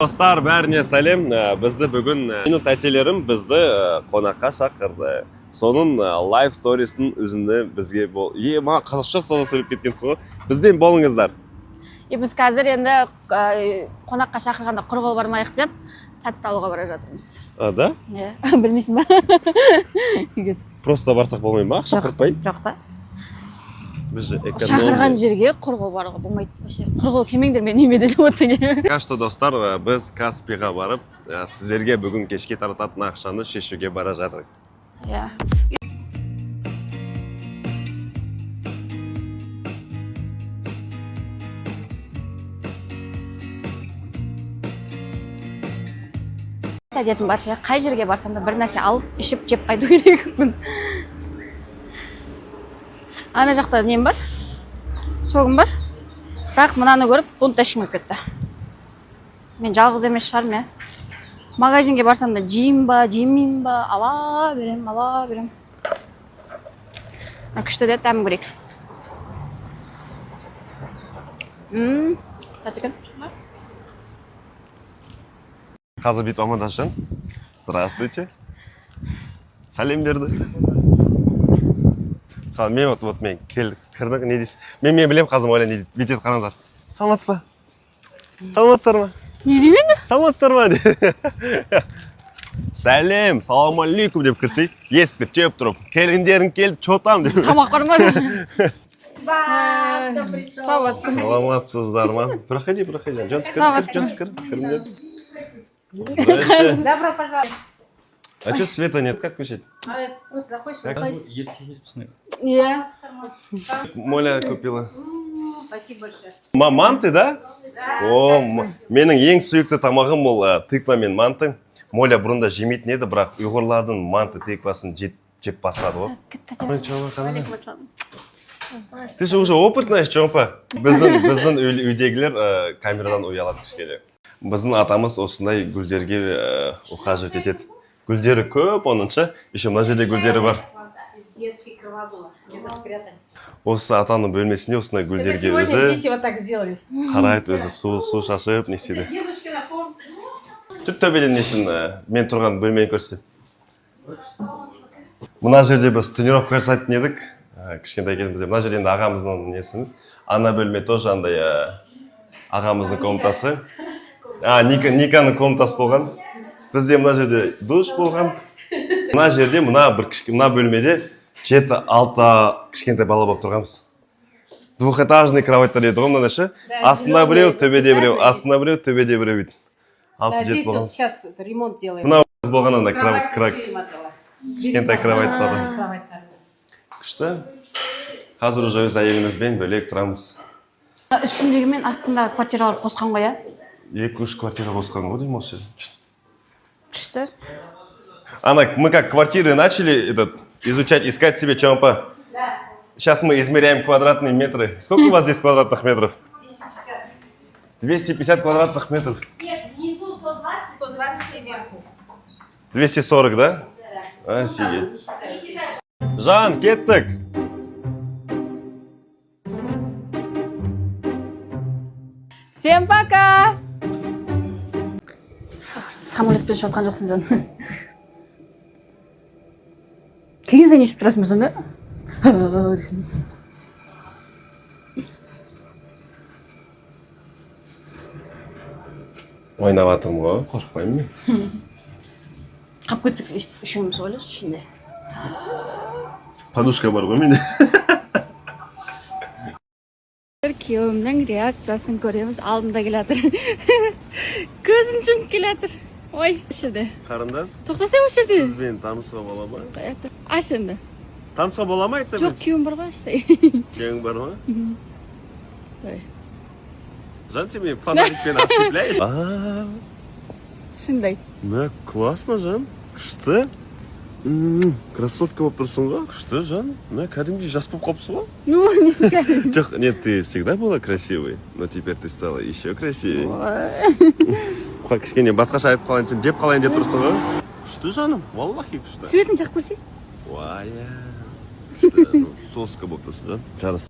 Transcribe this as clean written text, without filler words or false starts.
Dostlar, bәріне сәлем. Бізді бүгін менің тәтелерім бізді қонаққа шақырды. Соның лайв сторисінің үзінде бізге бол. Маған қазақша сала сөйлеп кеткенсің ғой. Бізбен болыңыздар. Біз қазір енді қонаққа шақырғанда құр қол бармайық деп тәтті алуға бара жатырмыз. Да? Білмейсің ба? Просто барсақ болмай ма? Ақша құртпай? Жоқ та. Шақырған жерге құр қол баруға болмайды. Құр қол келмеңдер, мен үйіме деп отырсың. Кажется, достар, біз Каспиға барып, сіздерге бүгін кешке тарататын ақшаны шешуге бара жатырмыз. Иә. Әдетім барша, қай жерге барсам да бір нәрсе алып, ішіп, жеп қайту керекпін. Ана жақта нем бар? Согым бар. Бірақ мынаны көріп, бұны тәшкім кетті. Мен жалғыз емес шығарым, я. Магазинге барсам да жеймін ба, жеймеймін ба, ала берем. Күшті де тәмін көрейік. Тәтті екен. Қазір бүйтіп амандасжан. Здравствуйте. Сәлем берді. Мен вот мен кірдік, не дейсіз? Мен білем қазір ойлай не бүйтеді қаназар. Саламатсыз ба? Саламатсыздар ма? Не деймін? Саламатсыздар ма? Сәлем, салам алейкум деп кірсей, есіктеп жеп тұрып, келгендерің келіп, чотам деп. Тамақ бар ма? Саламатсыздар ма? Проходи. Жан скір. Добро пожаловать. А что света нет? Как включить? Просто заходишь, Моля купила. Спасибо большое. Манты, да? О, менің ең сүйікті тамағым ол тыква мен манты. Моля бұрында жемейтін еді, бірақ ұйғырлардың манты тыквасын жеп бастады ғой. Ты же уже опытная, чомпа. Біздің үйдегілер камерадан ұялады кішкене. Біздің атамыз осындай гүлдерге ухаживать етеді. Гүлдері көп, онынша, еще мына жерде гүлдері бар. Детский кроводол, где-то спрятались. Осы атаның бөлмесінде осындай гүлдерге өзі дети вот так сделали. Қарайды өзі, су шашып, не істейді. Түп төбеден несін, мен тұрған бөлмені көрсе. Мына жерде біз тренировка жасайтын едік. Кішкентай кезімізде. Мына жерде ағамыздың несіңіз. Ана бөлме тоже андай ағамыздың комнатасы. Никаның комнатасы болған. Бізде мына жерде душ болған. Мына жерде мына бөлмеде 7-6 кішкентай бала болып тұрғанбыз. Двухэтажный кроваттар еді ғой мынада ше. Астында біреу, төбеде біреу, астында біреу, төбеде біреу еді. 6-7 болған. Сейчас ремонт делаем. Мына болған анда кішкентай кроваттар. Күшті. Қазір уже өз әйелімізбен бөлек тұрамыз. Үстіндегі мен астында квартиралар қосқан ғой, я? 2-3 квартира қосқан ғой деймін осы. Күшті. Мы как квартиры начали изучать, искать себе чомпа. Да. Сейчас мы измеряем квадратные метры. Сколько у вас здесь квадратных метров? 250. 250 квадратных метров. Нет, внизу 120, 120 и вверху. 240, да? Да. Офигеть. Жан, кеттік. Всем пока! Самолетпен жатқан жоқсың жан. Келген сайын ешіп тұрасың ба сонда? Ойнап атырмын ғой, қорқпаймын мен. Қап кетсек үшеуміз ойлашы ішінде. Подушка бар ғой менде. Күйеуімнің реакциясын көреміз, алдында келатыр. Көзін жұмып келатыр. Ой, үшеді. Қарындас, Тоқтасай үшеді. сізбен танысуға бола ма? Аш енді. Танысуға бола ма айтсам? Жоқ, күйеуім бар ғой аштай. Күйеуің бар ма? Жан, сен мен фонарикпен ослепляешь? Шындай. Классно, Жан. Күшті. Красотка болып тұрсың ғой. Күшті, Жан. Кәдімгі жас болып қалыпсың ғой. Ну, нифига. Жоқ, нет, ты всегда была красивой, но теперь ты стала еще красивее. Кішкене басқаша айтып қалайын, сен жеп қалайын деп тұрсың ғой. Күшті, жаным, валлахи күшті. Суретін жақып көрсей? Уая. Күшті, соска болып тұрсың, жан. Жарыс.